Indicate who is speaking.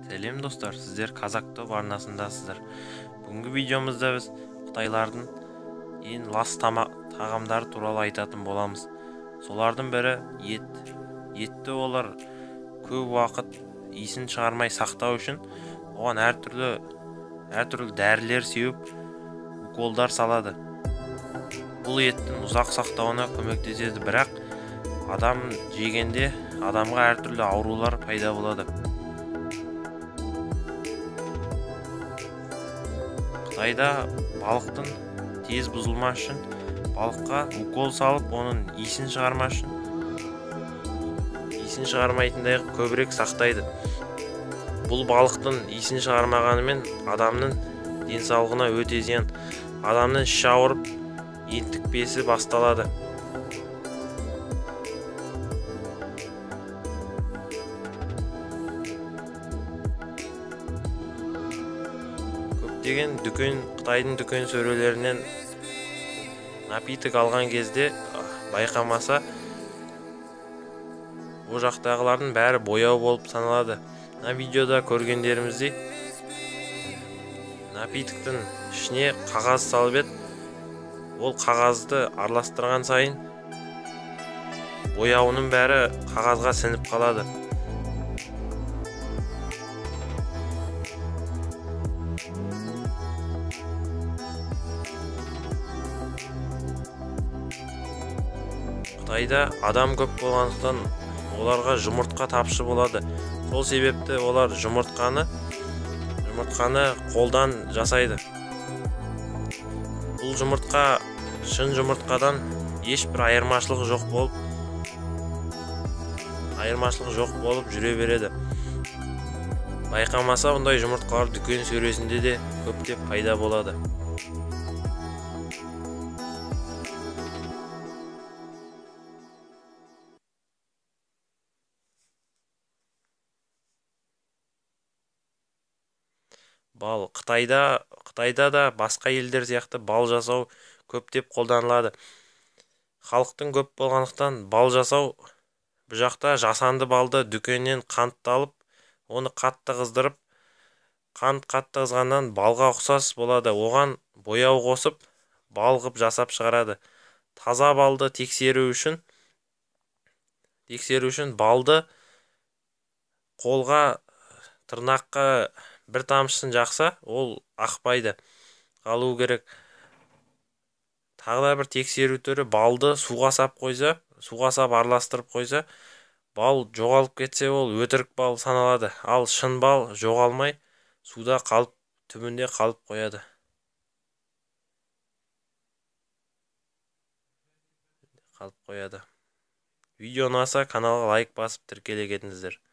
Speaker 1: Сәлем достар, сіздер Қазақ Топ арнасындасыздар. Бүгінгі видеомызда біз Қытайлардың ең лас тағамдары туралы айтатын боламыз. Солардың бірі ет. Етті олар көп уақыт иісін шығармай сақтау үшін оған әртүрлі дәрілер сеуіп, уколдар салады. Бұл еттің ұзақ сақтауына көмектеседі, бірақ адам жегенде адамға әртүрлі аурулар пайда болады. Қытайда балықтың тез бұзылмас үшін балыққа укол салып, оның иісін шығармас үшін иісін шығармайтындай көбірек сақтайды. Бұл балықтың иісін шығармағанымен адамның денсаулығына өте зиян. Адамның іші ауырып, ентікпесі басталады. Көптеген Қытайдың дүкен сөрелерінен напиток алған кезде байқамаса, бұл жақтағылардың бәрі бояу болып саналады. Видеода көргендеріміздей напитоктың ішіне қағаз салып еді. Ол қағазды араластырған сайын бояуының бәрі қағазға сіңіп қалады. Қытайда адам көп болғандықтан оларға жұмыртқа тапшы болады. Сол себепті олар жұмыртқаны қолдан жасайды. Бұл жұмыртқа шын жұмыртқадан ешбір айырмашылық жоқ болып жүре береді. Байқамаса, ондай жұмыртқалар дүкен сөресінде де көптеп пайда болады. Бал. Қытайда да басқа елдер сияқты бал жасау көптеп қолданылады. Халықтың көп болғандықтан бал жасау, бұл жақта жасанды балды дүкеннен қантты алып, оны қатты қыздырып, қант қатты қызғаннан балға ұқсас болады. Оған бояу қосып, бал қып жасап шығарады. Таза балды тексеру үшін балды қолға, тырнаққа бір тамшысын жақса, ол ақпайды, қалу керек. Тағы да бір тексеру түрі, балды суға сап араластырып қойса, бал жоғалып кетсе, ол өтірік бал саналады. Ал шын бал жоғалмай, суда қалып, түбінде қалып қояды. Видео ұнаса, каналға лайк басып тіркеле кетіңіздер.